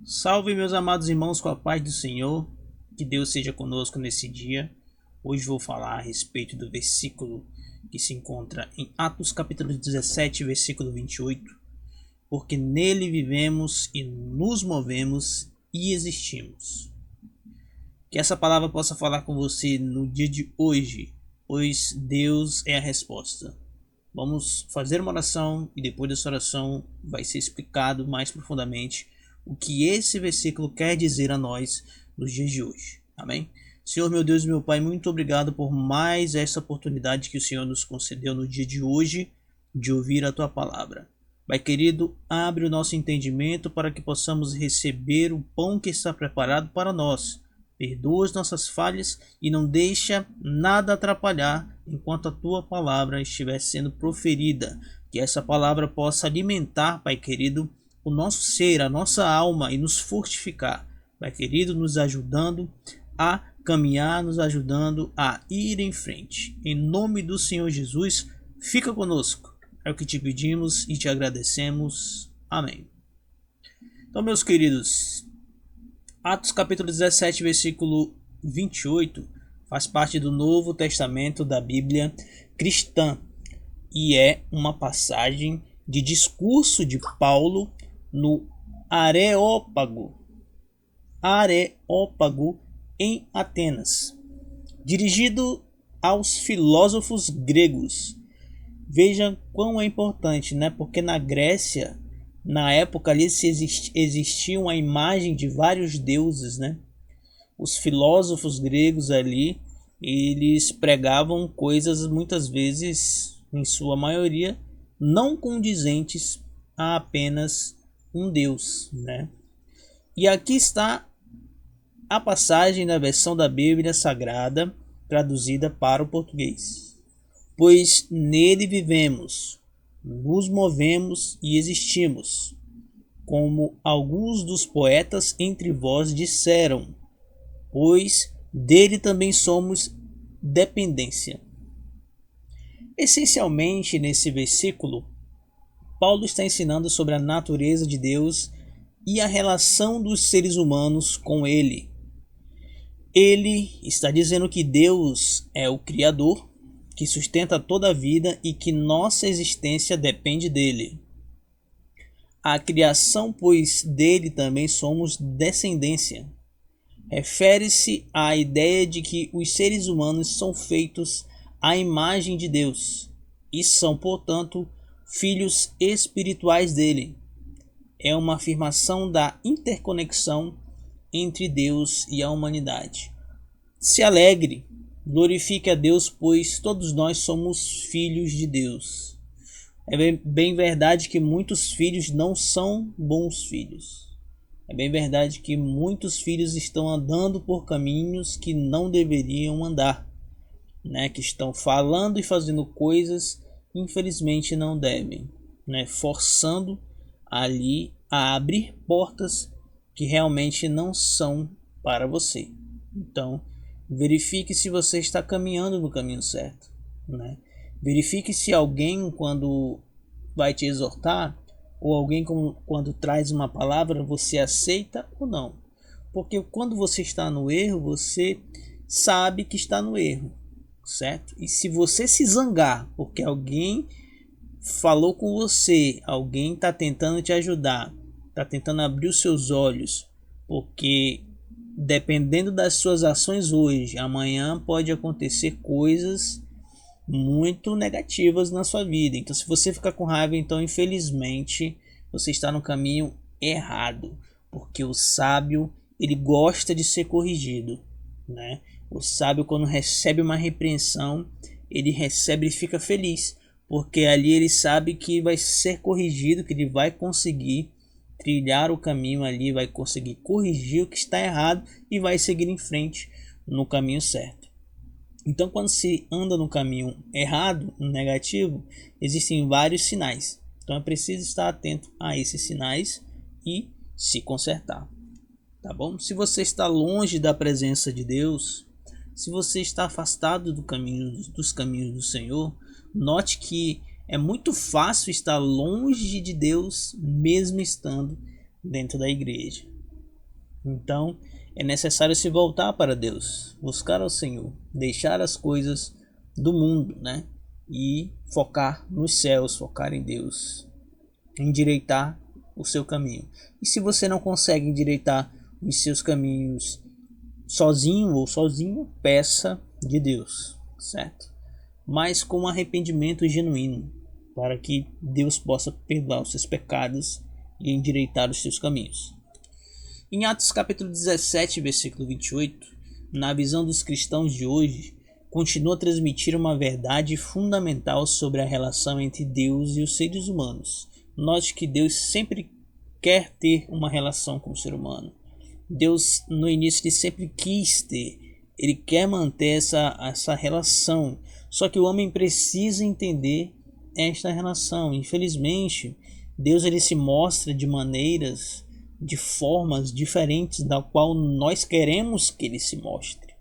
Salve, meus amados irmãos, com a paz do Senhor. Que Deus seja conosco nesse dia. Hoje vou falar a respeito do versículo que se encontra em Atos capítulo 17, versículo 28. Porque nele vivemos e nos movemos e existimos. Que essa palavra possa falar com você no dia de hoje, pois Deus é a resposta. Vamos fazer uma oração e depois dessa oração vai ser explicado mais profundamente o que esse versículo quer dizer a nós nos dias de hoje. Amém? Senhor, meu Deus e meu Pai, muito obrigado por mais essa oportunidade que o Senhor nos concedeu no dia de hoje de ouvir a Tua palavra. Pai querido, abre o nosso entendimento para que possamos receber o pão que está preparado para nós. Perdoa as nossas falhas e não deixa nada atrapalhar enquanto a Tua palavra estiver sendo proferida. Que essa palavra possa alimentar, Pai querido, o nosso ser, a nossa alma e nos fortificar. Pai querido, nos ajudando a caminhar, nos ajudando a ir em frente. Em nome do Senhor Jesus, fica conosco. É o que te pedimos e te agradecemos. Amém. Então, meus queridos, Atos capítulo 17, versículo 28, faz parte do Novo Testamento da Bíblia cristã e é uma passagem de discurso de Paulo no Areópago em Atenas, dirigido aos filósofos gregos. Vejam quão é importante, né? Porque na Grécia, na época ali, existia uma imagem de vários deuses, né? Os filósofos gregos ali, eles pregavam coisas muitas vezes, em sua maioria, não condizentes a apenas um Deus, né? E aqui está a passagem da versão da Bíblia Sagrada traduzida para o português. Pois nele vivemos, nos movemos e existimos, como alguns dos poetas entre vós disseram, pois dele também somos dependência. Essencialmente, nesse versículo, Paulo está ensinando sobre a natureza de Deus e a relação dos seres humanos com ele. Ele está dizendo que Deus é o Criador, que sustenta toda a vida e que nossa existência depende dele. A criação, pois dele também somos descendência. Refere-se à ideia de que os seres humanos são feitos à imagem de Deus e são, portanto, filhos espirituais dele. É uma afirmação da interconexão entre Deus e a humanidade. Se alegre, glorifique a Deus, pois todos nós somos filhos de Deus. É bem verdade que muitos filhos não são bons filhos. É bem verdade que muitos filhos estão andando por caminhos que não deveriam andar, né? Que estão falando e fazendo coisas que infelizmente não devem, né? Forçando ali a abrir portas que realmente não são para você. Então, verifique se você está caminhando no caminho certo, né? Verifique se alguém, quando vai te exortar, ou alguém quando traz uma palavra, você aceita ou não. Porque quando você está no erro, você sabe que está no erro, certo? E se você se zangar porque alguém falou com você, alguém está tentando te ajudar, está tentando abrir os seus olhos, porque dependendo das suas ações hoje, amanhã pode acontecer coisas muito negativas na sua vida. Então, se você ficar com raiva, então infelizmente você está no caminho errado, porque o sábio, ele gosta de ser corrigido, né? O sábio, quando recebe uma repreensão, ele recebe e fica feliz, porque ali ele sabe que vai ser corrigido, que ele vai conseguir trilhar o caminho ali, vai conseguir corrigir o que está errado e vai seguir em frente no caminho certo. Então, quando se anda no caminho errado, negativo, existem vários sinais. Então, é preciso estar atento a esses sinais e se consertar, tá bom? Se você está longe da presença de Deus, se você está afastado dos caminhos do Senhor, note que é muito fácil estar longe de Deus, mesmo estando dentro da igreja. Então, é necessário se voltar para Deus, buscar ao Senhor, deixar as coisas do mundo, né? E focar nos céus, focar em Deus, endireitar o seu caminho. E se você não consegue endireitar os seus caminhos sozinho ou sozinho, peça de Deus, certo? Mas com arrependimento genuíno, para que Deus possa perdoar os seus pecados e endireitar os seus caminhos. Em Atos capítulo 17, versículo 28, na visão dos cristãos de hoje, continua a transmitir uma verdade fundamental sobre a relação entre Deus e os seres humanos. Note que Deus sempre quer ter uma relação com o ser humano. Deus, no início, ele sempre quis ter. Ele quer manter essa relação. Só que o homem precisa entender esta relação. Infelizmente, Deus ele se mostra de maneiras, de formas diferentes da qual nós queremos que ele se mostre.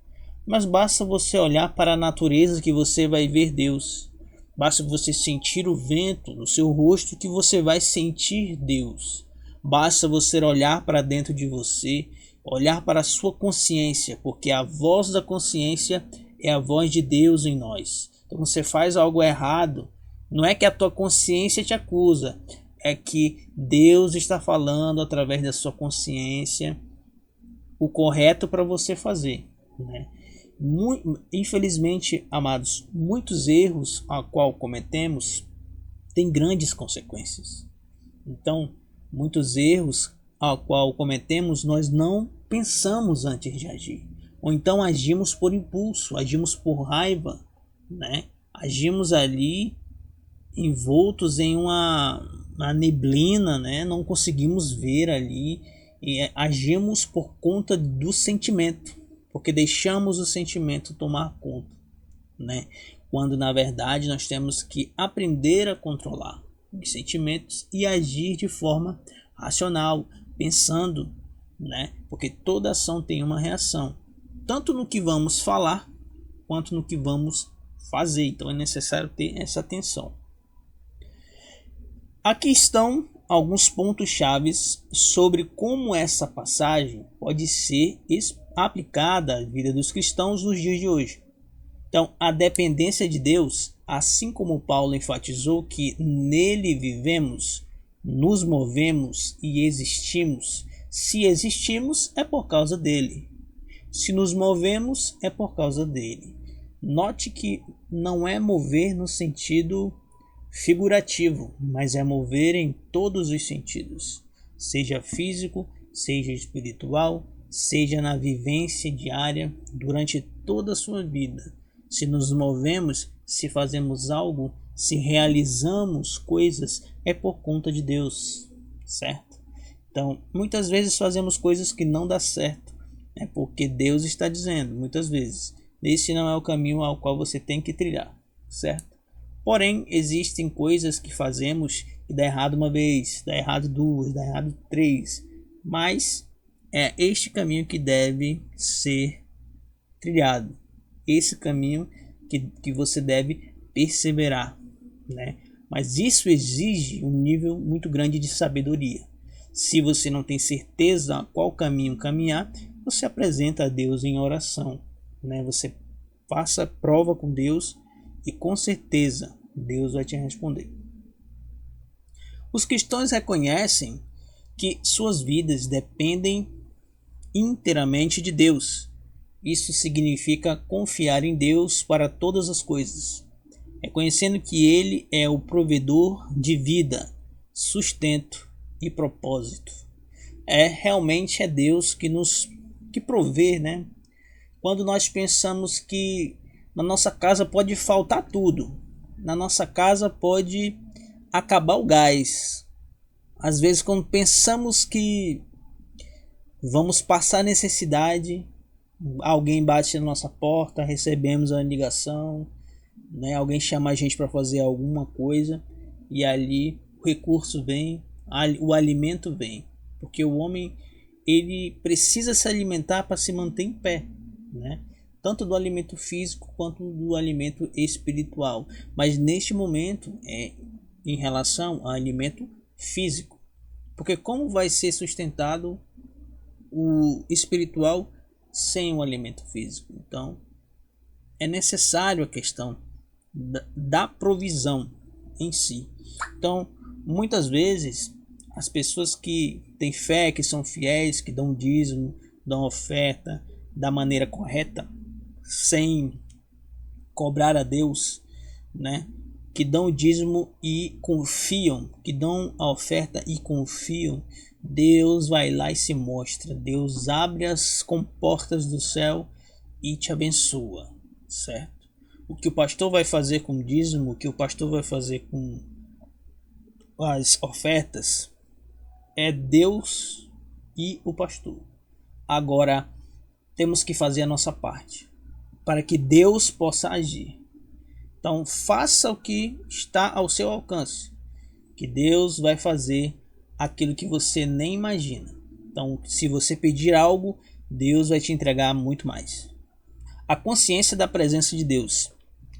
Mas basta você olhar para a natureza que você vai ver Deus. Basta você sentir o vento no seu rosto que você vai sentir Deus. Basta você olhar para dentro de você, olhar para a sua consciência, porque a voz da consciência é a voz de Deus em nós. Então você faz algo errado, não é que a tua consciência te acusa, é que Deus está falando através da sua consciência o correto para você fazer, né? Infelizmente, amados, muitos erros a qual cometemos têm grandes consequências. Então, muitos erros a qual cometemos nós não pensamos antes de agir, ou então agimos por impulso, agimos por raiva, né? Agimos ali envoltos em uma neblina, né? Não conseguimos ver ali e agimos por conta do sentimento, porque deixamos o sentimento tomar conta, né? Quando na verdade nós temos que aprender a controlar os sentimentos e agir de forma racional, pensando, né? Porque toda ação tem uma reação, tanto no que vamos falar quanto no que vamos fazer. Então é necessário ter essa atenção. Aqui estão alguns pontos chaves sobre como essa passagem pode ser aplicada à vida dos cristãos nos dias de hoje. Então, a dependência de Deus, assim como Paulo enfatizou que nele vivemos, nos movemos e existimos. Se existimos, é por causa dele. Se nos movemos, é por causa dele. Note que não é mover no sentido figurativo, mas é mover em todos os sentidos, seja físico, seja espiritual, seja na vivência diária durante toda a sua vida. Se nos movemos, se fazemos algo, se realizamos coisas, é por conta de Deus, certo? Então, muitas vezes fazemos coisas que não dá certo, é porque Deus está dizendo, muitas vezes, esse não é o caminho ao qual você tem que trilhar, certo? Porém, existem coisas que fazemos e dá errado uma vez, dá errado duas, dá errado três, mas é este caminho que deve ser trilhado, esse caminho que você deve perseverar, né? Mas isso exige um nível muito grande de sabedoria. Se você não tem certeza qual caminho caminhar, você apresenta a Deus em oração, né? Você faça prova com Deus e com certeza Deus vai te responder. Os cristãos reconhecem que suas vidas dependem inteiramente de Deus. Isso significa confiar em Deus para todas as coisas, reconhecendo que Ele é o provedor de vida, sustento e propósito. Realmente é Deus que provê, né? Quando nós pensamos que na nossa casa pode faltar tudo, na nossa casa pode acabar o gás. Às vezes quando pensamos que vamos passar necessidade, alguém bate na nossa porta, recebemos a ligação, né? Alguém chama a gente para fazer alguma coisa e ali o recurso vem, o alimento vem, porque o homem ele precisa se alimentar para se manter em pé, né? Tanto do alimento físico quanto do alimento espiritual, mas neste momento é em relação ao alimento físico, porque como vai ser sustentado o espiritual sem o alimento físico. Então, é necessário a questão da provisão em si. Então, muitas vezes, as pessoas que têm fé, que são fiéis, que dão dízimo, dão oferta da maneira correta, sem cobrar a Deus, né? Que dão o dízimo e confiam, que dão a oferta e confiam, Deus vai lá e se mostra. Deus abre as comportas do céu e te abençoa, certo? O que o pastor vai fazer com o dízimo, o que o pastor vai fazer com as ofertas, é Deus e o pastor. Agora, temos que fazer a nossa parte para que Deus possa agir. Então, faça o que está ao seu alcance, que Deus vai fazer aquilo que você nem imagina. Então, se você pedir algo, Deus vai te entregar muito mais. A consciência da presença de Deus.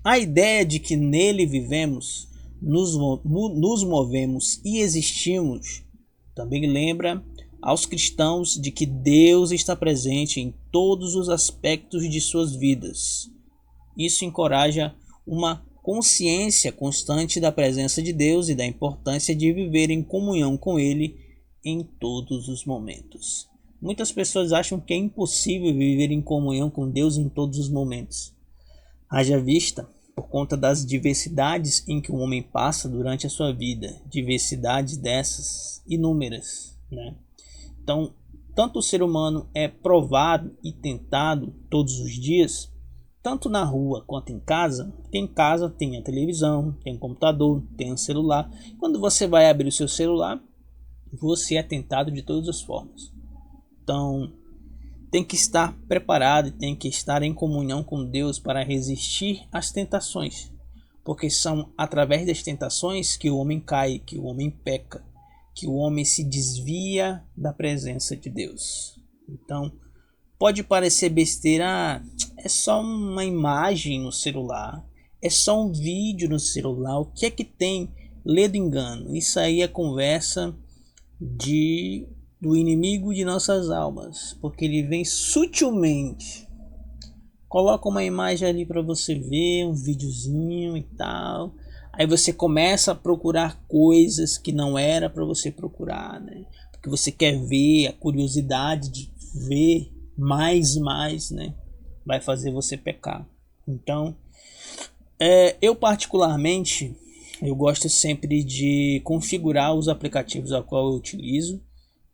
A ideia de que nele vivemos, nos movemos e existimos, também lembra aos cristãos de que Deus está presente em todos os aspectos de suas vidas. Isso encoraja uma consciência constante da presença de Deus e da importância de viver em comunhão com Ele em todos os momentos. Muitas pessoas acham que é impossível viver em comunhão com Deus em todos os momentos. Haja vista por conta das diversidades em que o homem passa durante a sua vida, diversidades dessas inúmeras, né? Então, tanto o ser humano é provado e tentado todos os dias, tanto na rua quanto em casa, porque em casa tem a televisão, tem o computador, tem o celular. Quando você vai abrir o seu celular, você é tentado de todas as formas. Então, tem que estar preparado e tem que estar em comunhão com Deus para resistir às tentações, porque são através das tentações que o homem cai, que o homem peca, que o homem se desvia da presença de Deus. Então, pode parecer besteira, é só uma imagem no celular, é só um vídeo no celular, o que é que tem? Lê do engano. Isso aí é conversa do inimigo de nossas almas, porque ele vem sutilmente, coloca uma imagem ali para você ver, um videozinho e tal, aí você começa a procurar coisas que não era para você procurar, né? Porque você quer ver, a curiosidade de ver mais, né? Vai fazer você pecar. Então, eu particularmente, eu gosto sempre de configurar os aplicativos a qual eu utilizo.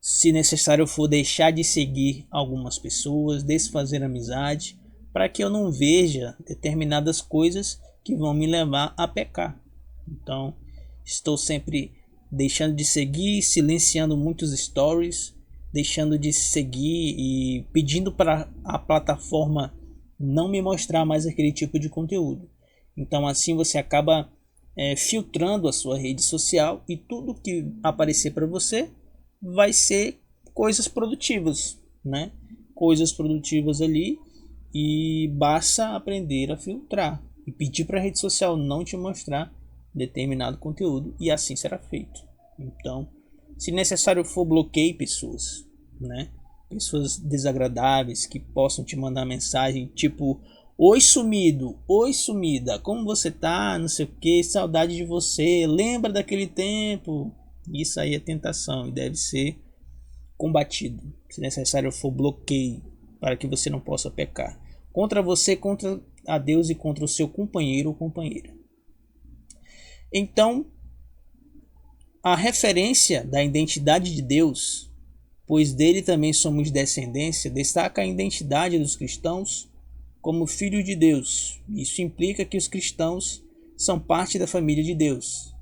Se necessário for deixar de seguir algumas pessoas, desfazer amizade, para que eu não veja determinadas coisas que vão me levar a pecar. Então, estou sempre deixando de seguir, silenciando muitos stories, deixando de seguir e pedindo para a plataforma não me mostrar mais aquele tipo de conteúdo. Então, assim você acaba filtrando a sua rede social e tudo que aparecer para você vai ser coisas produtivas, né? Coisas produtivas ali, e basta aprender a filtrar e pedir para a rede social não te mostrar determinado conteúdo e assim será feito. Então, se necessário for, bloqueie pessoas, né? Pessoas desagradáveis que possam te mandar mensagem tipo: oi sumido, oi sumida, como você tá, não sei o que, saudade de você, lembra daquele tempo. Isso aí é tentação e deve ser combatido. Se necessário for, bloqueie para que você não possa pecar contra você, contra a Deus e contra o seu companheiro ou companheira. Então, a referência da identidade de Deus, pois dele também somos descendência, destaca a identidade dos cristãos como filhos de Deus. Isso implica que os cristãos são parte da família de Deus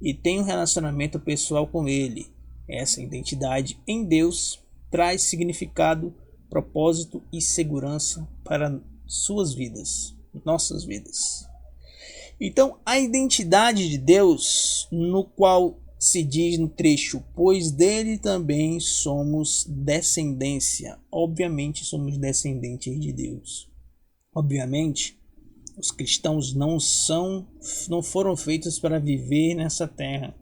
e têm um relacionamento pessoal com Ele. Essa identidade em Deus traz significado, propósito e segurança para suas vidas, nossas vidas. Então, a identidade de Deus, no qual se diz no trecho, pois dele também somos descendência. Obviamente somos descendentes de Deus. Obviamente, os cristãos não foram feitos para viver nessa terra,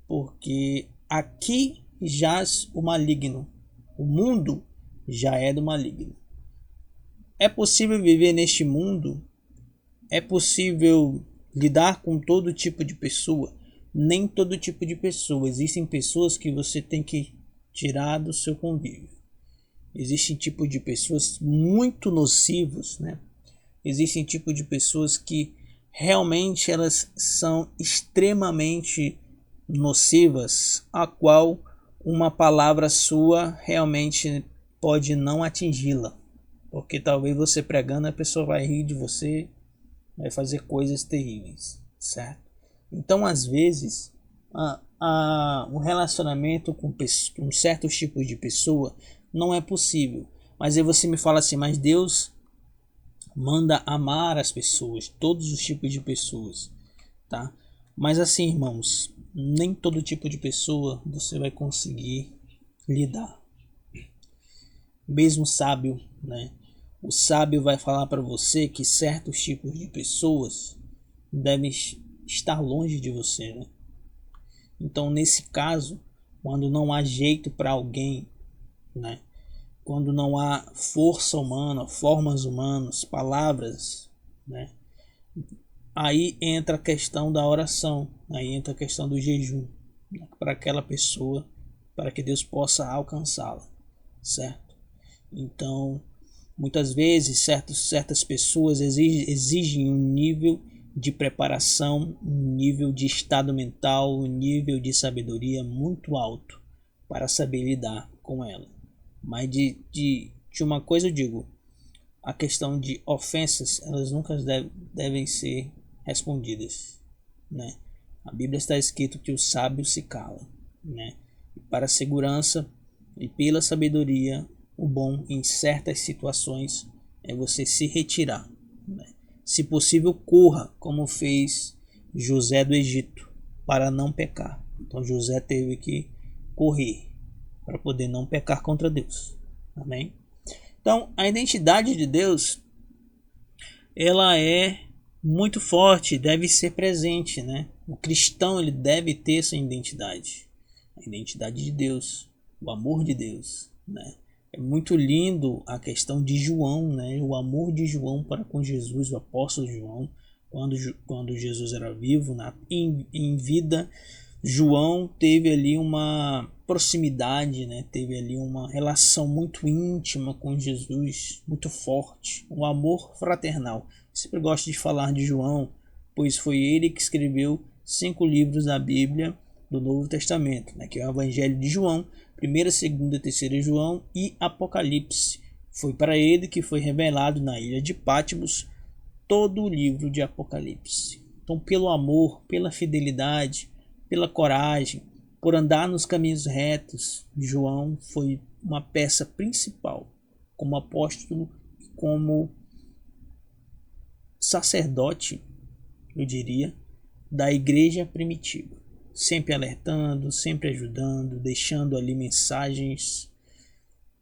porque aqui jaz o maligno. O mundo já é do maligno. É possível viver neste mundo? É possível lidar com todo tipo de pessoa? Nem todo tipo de pessoa. Existem pessoas que você tem que tirar do seu convívio. Existem tipos de pessoas muito nocivos, né? Existem tipos de pessoas que realmente elas são extremamente nocivas, a qual uma palavra sua realmente pode não atingi-la. Porque talvez você pregando, a pessoa vai rir de você, vai fazer coisas terríveis, certo? Então, às vezes, um relacionamento com certos tipos de pessoa não é possível. Mas aí você me fala assim, mas Deus manda amar as pessoas, todos os tipos de pessoas, tá? Mas assim, irmãos, nem todo tipo de pessoa você vai conseguir lidar. Mesmo sábio, né? O sábio vai falar para você que certos tipos de pessoas devem estar longe de você, né? Então, nesse caso, quando não há jeito para alguém, né? Quando não há força humana, formas humanas, palavras, né? Aí entra a questão da oração, aí entra a questão do jejum, né? Para aquela pessoa, para que Deus possa alcançá-la, certo? Então, muitas vezes certas pessoas exigem um nível de preparação, um nível de estado mental, um nível de sabedoria muito alto para saber lidar com ela. Mas de uma coisa eu digo, a questão de ofensas, elas nunca devem ser respondidas, né? A Bíblia está escrito que o sábio se cala, né? E para a segurança e pela sabedoria, o bom em certas situações é você se retirar, né? Se possível, corra, como fez José do Egito, para não pecar. Então José teve que correr para poder não pecar contra Deus. Amém? Então, a identidade de Deus, ela é muito forte, deve ser presente, né? O cristão, ele deve ter essa identidade. A identidade de Deus, o amor de Deus, né? É muito lindo a questão de João, né? O amor de João para com Jesus, o apóstolo João, quando Jesus era vivo, em vida, João teve ali uma proximidade, né? Teve ali uma relação muito íntima com Jesus, muito forte, um amor fraternal. Eu sempre gosto de falar de João, pois foi ele que escreveu 5 livros da Bíblia do Novo Testamento, né? Que é o Evangelho de João, 1ª, 2ª, 3ª João e Apocalipse. Foi para ele que foi revelado na ilha de Patmos todo o livro de Apocalipse. Então, pelo amor, pela fidelidade, pela coragem, por andar nos caminhos retos, João foi uma peça principal como apóstolo, como sacerdote, eu diria, da igreja primitiva, sempre alertando, sempre ajudando, deixando ali mensagens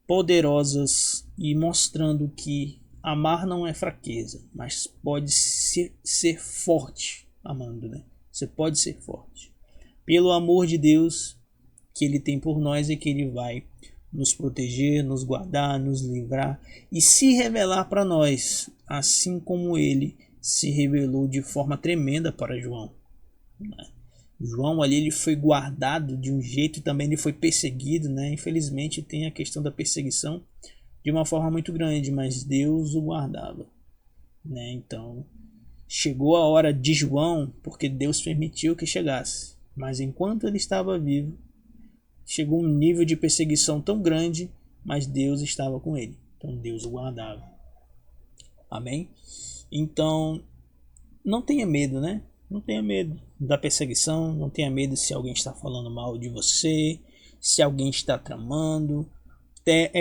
poderosas e mostrando que amar não é fraqueza, mas pode ser forte amando, né? Você pode ser forte. Pelo amor de Deus que Ele tem por nós e que Ele vai nos proteger, nos guardar, nos livrar e se revelar para nós, assim como Ele se revelou de forma tremenda para João. João ali ele foi guardado de um jeito e também ele foi perseguido, né? Infelizmente tem a questão da perseguição de uma forma muito grande, mas Deus o guardava, né? Então chegou a hora de João, porque Deus permitiu que chegasse, mas enquanto ele estava vivo, chegou um nível de perseguição tão grande, mas Deus estava com ele, então Deus o guardava. Amém? Então não tenha medo, né? Não tenha medo da perseguição, não tenha medo se alguém está falando mal de você, se alguém está tramando.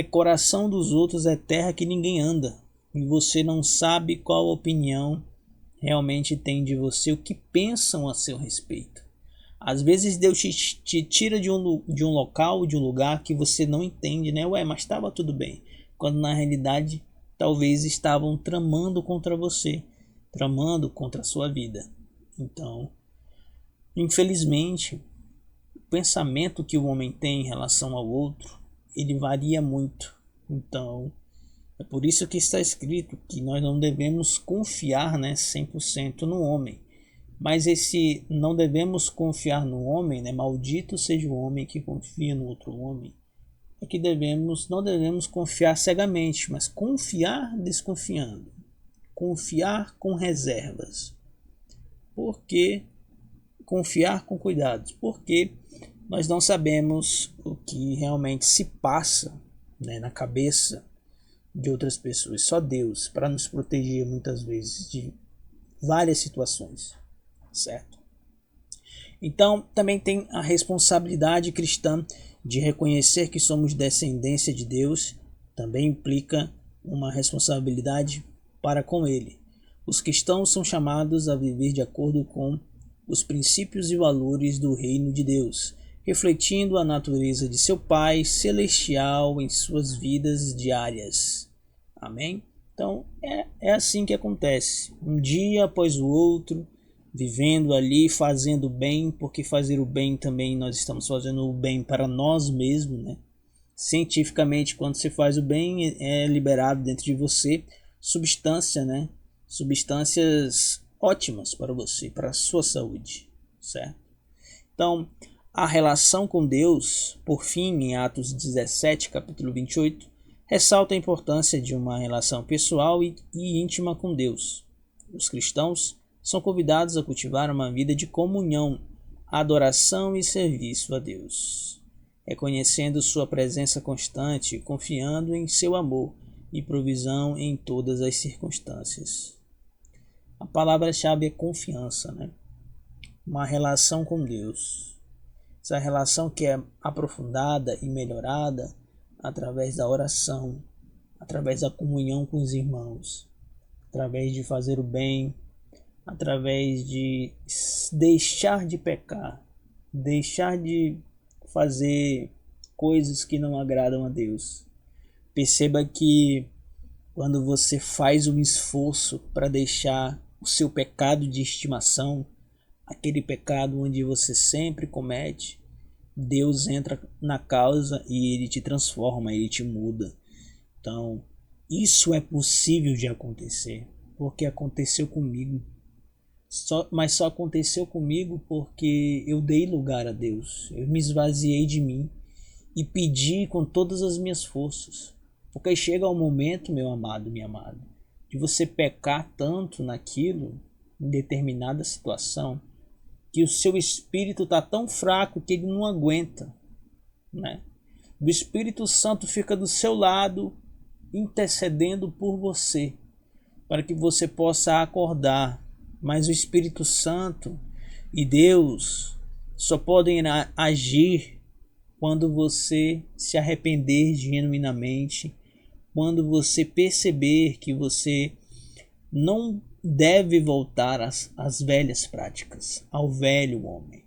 Coração dos outros é terra que ninguém anda. E você não sabe qual opinião realmente tem de você, o que pensam a seu respeito. Às vezes Deus te tira de um local, de um lugar que você não entende, né? Ué, mas estava tudo bem. Quando na realidade talvez estavam tramando contra você, tramando contra a sua vida. Então, infelizmente, o pensamento que o homem tem em relação ao outro ele varia muito. Então, é por isso que está escrito que nós não devemos confiar, 100% no homem. Mas esse não devemos confiar no homem, maldito seja o homem que confia no outro homem. É que não devemos confiar cegamente, mas confiar desconfiando. Confiar com reservas. Por que confiar com cuidados? Porque nós não sabemos o que realmente se passa, na cabeça de outras pessoas. Só Deus para nos proteger muitas vezes de várias situações, certo? Então também tem a responsabilidade cristã de reconhecer que somos descendência de Deus. Também implica uma responsabilidade para com Ele. Os cristãos são chamados a viver de acordo com os princípios e valores do reino de Deus, refletindo a natureza de seu Pai celestial em suas vidas diárias. Amém? Então é assim que acontece, um dia após o outro, vivendo ali, fazendo bem, porque fazer o bem também nós estamos fazendo o bem para nós mesmos, Cientificamente, quando você faz o bem, é liberado dentro de você substância, substâncias ótimas para você, para a sua saúde, certo? Então, a relação com Deus, por fim, em Atos 17, capítulo 28, ressalta a importância de uma relação pessoal e íntima com Deus. Os cristãos são convidados a cultivar uma vida de comunhão, adoração e serviço a Deus, reconhecendo sua presença constante e confiando em seu amor e provisão em todas as circunstâncias. A palavra-chave é confiança, Uma relação com Deus. Essa relação que é aprofundada e melhorada através da oração, através da comunhão com os irmãos, através de fazer o bem, através de deixar de pecar, deixar de fazer coisas que não agradam a Deus. Perceba que quando você faz um esforço para deixar o seu pecado de estimação, aquele pecado onde você sempre comete, Deus entra na causa e Ele te transforma, Ele te muda. Então, isso é possível de acontecer, porque aconteceu comigo. Mas só aconteceu comigo porque eu dei lugar a Deus. Eu me esvaziei de mim e pedi com todas as minhas forças. Porque chega um momento, meu amado, minha amada, de você pecar tanto naquilo, em determinada situação, que o seu espírito está tão fraco que ele não aguenta, O Espírito Santo fica do seu lado, intercedendo por você, para que você possa acordar. Mas o Espírito Santo e Deus só podem agir quando você se arrepender genuinamente, quando você perceber que você não deve voltar às velhas práticas, ao velho homem,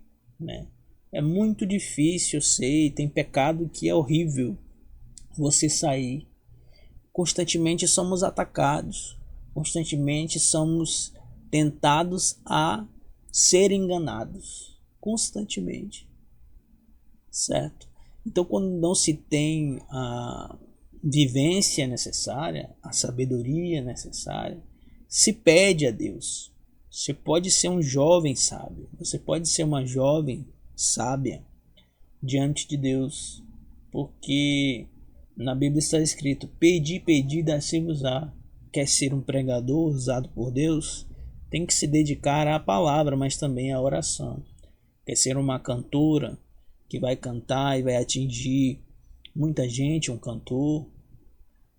É muito difícil, eu sei, tem pecado que é horrível você sair. Constantemente somos atacados, constantemente somos tentados a ser enganados, constantemente, certo? Então, quando não se tem a vivência necessária, a sabedoria necessária, se pede a Deus. Você pode ser um jovem sábio, você pode ser uma jovem sábia diante de Deus, porque na Bíblia está escrito: pedi, pedi, dar-se-vos-á. Quer ser um pregador usado por Deus? Tem que se dedicar à palavra, mas também à oração. Quer ser uma cantora que vai cantar e vai atingir muita gente, um cantor,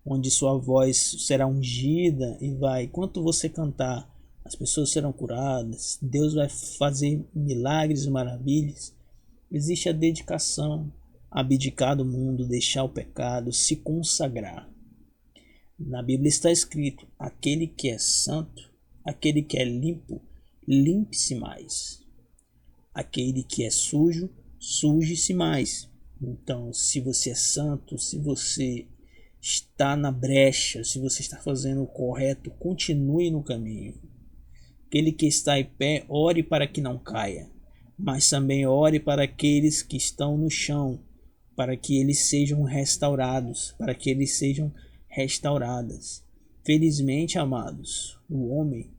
onde sua voz será ungida e vai, enquanto você cantar, as pessoas serão curadas, Deus vai fazer milagres e maravilhas. Existe a dedicação, abdicar do mundo, deixar o pecado, se consagrar. Na Bíblia está escrito: aquele que é santo, aquele que é limpo, limpe-se mais. Aquele que é sujo, suje-se mais. Então, se você é santo, se você está na brecha, se você está fazendo o correto, continue no caminho. Aquele que está em pé, ore para que não caia, mas também ore para aqueles que estão no chão, para que eles sejam restaurados, para que eles sejam restauradas. Felizmente, amados, o homem,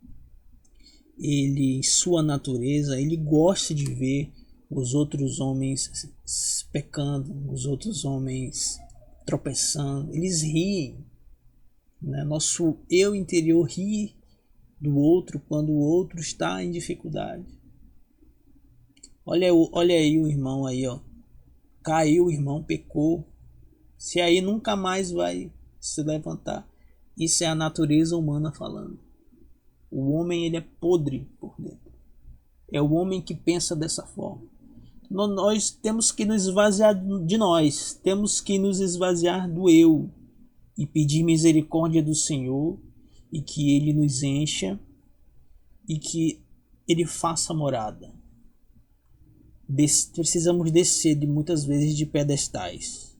ele, sua natureza, ele gosta de ver os outros homens pecando, os outros homens tropeçando, eles riem, né? Nosso eu interior ri do outro quando o outro está em dificuldade. Olha aí o irmão aí, ó. Caiu o irmão, pecou. Se aí nunca mais vai se levantar. Isso é a natureza humana falando. O homem, ele é podre por dentro. É o homem que pensa dessa forma. Nós temos que nos esvaziar de nós. Temos que nos esvaziar do eu. E pedir misericórdia do Senhor. E que Ele nos encha. E que Ele faça morada. Precisamos descer de muitas vezes de pedestais.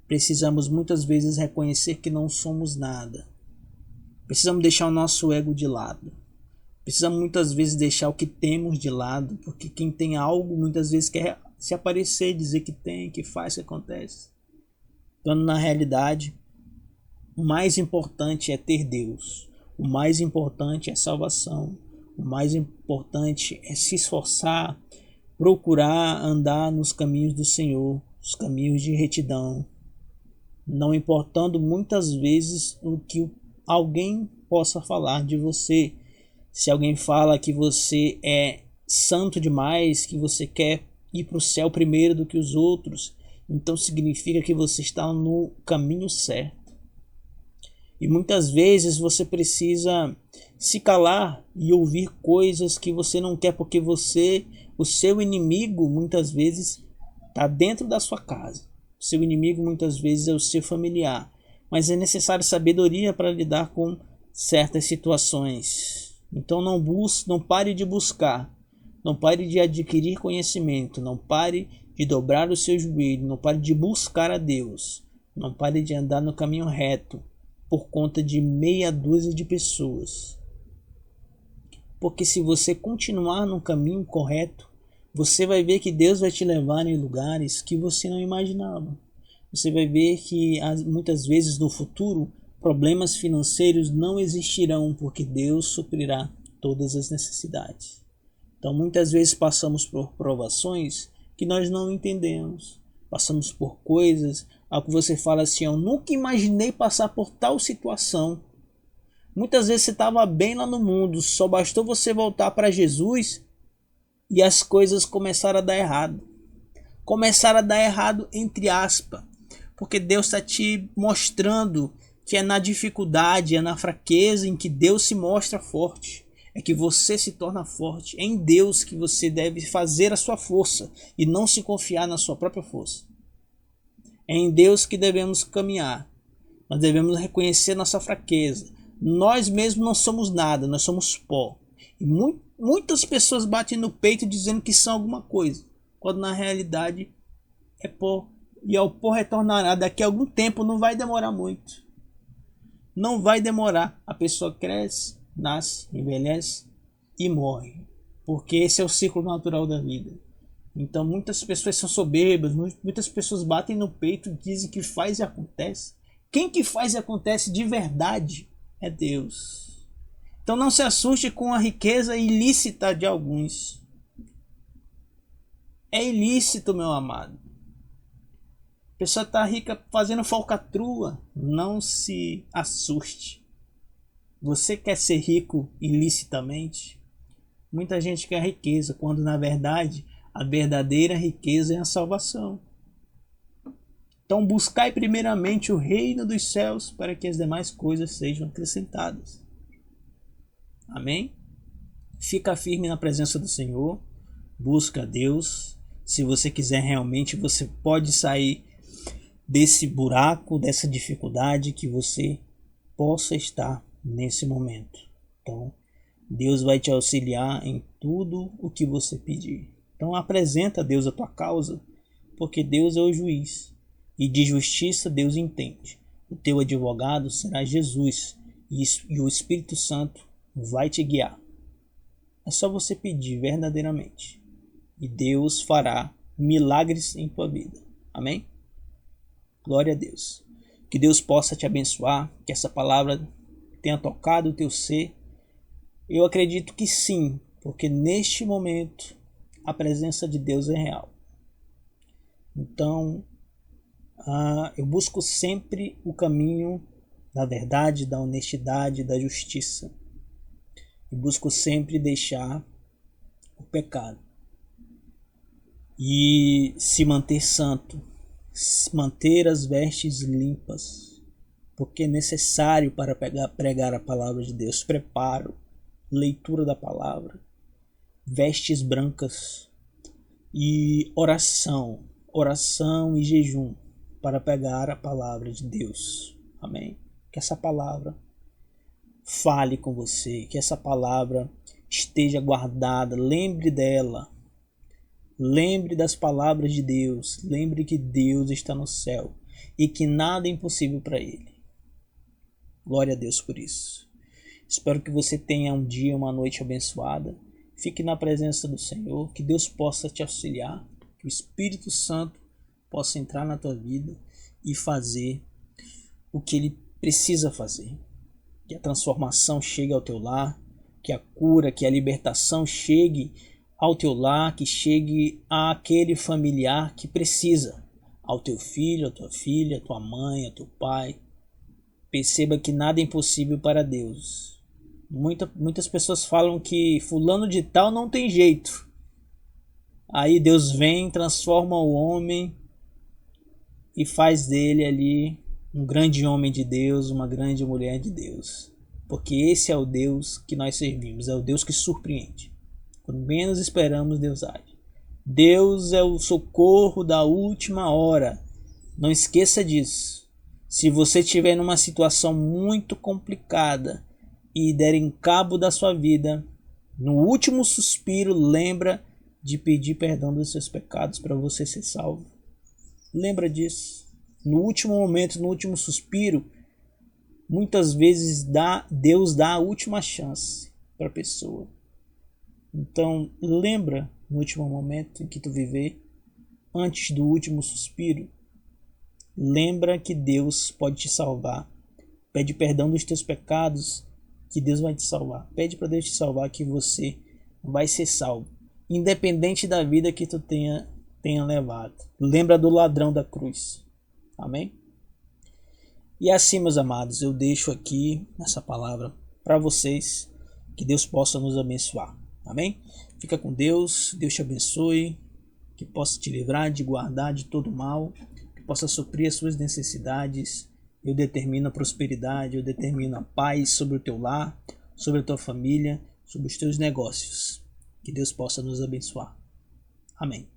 Precisamos muitas vezes reconhecer que não somos nada. Precisamos deixar o nosso ego de lado. Precisamos muitas vezes deixar o que temos de lado, porque quem tem algo muitas vezes quer se aparecer, dizer que tem, que faz, que acontece. Quando na realidade, o mais importante é ter Deus. O mais importante é salvação. O mais importante é se esforçar, procurar andar nos caminhos do Senhor, os caminhos de retidão. Não importando muitas vezes o que alguém possa falar de você. Se alguém fala que você é santo demais, que você quer ir para o céu primeiro do que os outros, então significa que você está no caminho certo. E muitas vezes você precisa se calar e ouvir coisas que você não quer, porque o seu inimigo muitas vezes está dentro da sua casa. O seu inimigo muitas vezes é o seu familiar. Mas é necessário sabedoria para lidar com certas situações. Então não pare de buscar, não pare de adquirir conhecimento, não pare de dobrar o seu joelho, não pare de buscar a Deus, não pare de andar no caminho reto por conta de meia dúzia de pessoas. Porque se você continuar no caminho correto, você vai ver que Deus vai te levar em lugares que você não imaginava. Você vai ver que muitas vezes no futuro problemas financeiros não existirão, porque Deus suprirá todas as necessidades. Então muitas vezes passamos por provações que nós não entendemos. Passamos por coisas a que você fala assim: eu nunca imaginei passar por tal situação. Muitas vezes você estava bem lá no mundo, só bastou você voltar para Jesus e as coisas começaram a dar errado. Começaram a dar errado entre aspas. Porque Deus está te mostrando que é na dificuldade, é na fraqueza em que Deus se mostra forte. É que você se torna forte. É em Deus que você deve fazer a sua força e não se confiar na sua própria força. É em Deus que devemos caminhar. Nós devemos reconhecer nossa fraqueza. Nós mesmos não somos nada, nós somos pó. E muitas pessoas batem no peito dizendo que são alguma coisa, quando na realidade é pó. E ao pó retornará. Daqui a algum tempo, não vai demorar muito. Não vai demorar. A pessoa cresce, nasce, envelhece e morre. Porque esse é o ciclo natural da vida. Então muitas pessoas são soberbas, muitas pessoas batem no peito e dizem que faz e acontece. Quem que faz e acontece de verdade é Deus. Então não se assuste com a riqueza ilícita de alguns. É ilícito, meu amado. A pessoa está rica fazendo falcatrua. Não se assuste. Você quer ser rico ilicitamente? Muita gente quer riqueza, quando na verdade a verdadeira riqueza é a salvação. Então buscai primeiramente o reino dos céus, para que as demais coisas sejam acrescentadas. Amém? Fica firme na presença do Senhor. Busca a Deus. Se você quiser realmente, você pode sair desse buraco, dessa dificuldade que você possa estar nesse momento. Então, Deus vai te auxiliar em tudo o que você pedir. Então, apresenta a Deus a tua causa, porque Deus é o juiz. E de justiça Deus entende. O teu advogado será Jesus, e o Espírito Santo vai te guiar. É só você pedir verdadeiramente, e Deus fará milagres em tua vida. Amém? Glória a Deus. Que Deus possa te abençoar, que essa palavra tenha tocado o teu ser. Eu acredito que sim, porque neste momento a presença de Deus é real. Então, eu busco sempre o caminho da verdade, da honestidade, da justiça. E busco sempre deixar o pecado. E se manter santo, manter as vestes limpas, porque é necessário para pregar a palavra de Deus. Preparo, leitura da palavra, vestes brancas e oração e jejum para pegar a palavra de Deus. Amém? Que essa palavra fale com você, que essa palavra esteja guardada, lembre dela. Lembre das palavras de Deus, lembre que Deus está no céu e que nada é impossível para Ele. Glória a Deus por isso. Espero que você tenha um dia, uma noite abençoada. Fique na presença do Senhor, que Deus possa te auxiliar, que o Espírito Santo possa entrar na tua vida e fazer o que Ele precisa fazer. Que a transformação chegue ao teu lar, que a cura, que a libertação chegue ao teu lar, que chegue àquele familiar que precisa, ao teu filho, à tua filha, à tua mãe, ao teu pai. Perceba que nada é impossível para Deus. Muitas pessoas falam que fulano de tal não tem jeito. Aí Deus vem, transforma o homem e faz dele ali um grande homem de Deus, uma grande mulher de Deus. Porque esse é o Deus que nós servimos, é o Deus que surpreende. Quando menos esperamos, Deus age. Deus é o socorro da última hora. Não esqueça disso. Se você estiver numa situação muito complicada e der em cabo da sua vida, no último suspiro, lembra de pedir perdão dos seus pecados para você ser salvo. Lembra disso. No último momento, no último suspiro, muitas vezes Deus dá a última chance para a pessoa. Então, lembra no último momento em que tu viver, antes do último suspiro, lembra que Deus pode te salvar. Pede perdão dos teus pecados, que Deus vai te salvar. Pede para Deus te salvar, que você vai ser salvo, independente da vida que tu tenha levado. Lembra do ladrão da cruz. Amém? E assim, meus amados, eu deixo aqui essa palavra para vocês, que Deus possa nos abençoar. Amém? Fica com Deus, Deus te abençoe, que possa te livrar, de guardar de todo mal, que possa suprir as suas necessidades. Eu determino a prosperidade, eu determino a paz sobre o teu lar, sobre a tua família, sobre os teus negócios. Que Deus possa nos abençoar. Amém.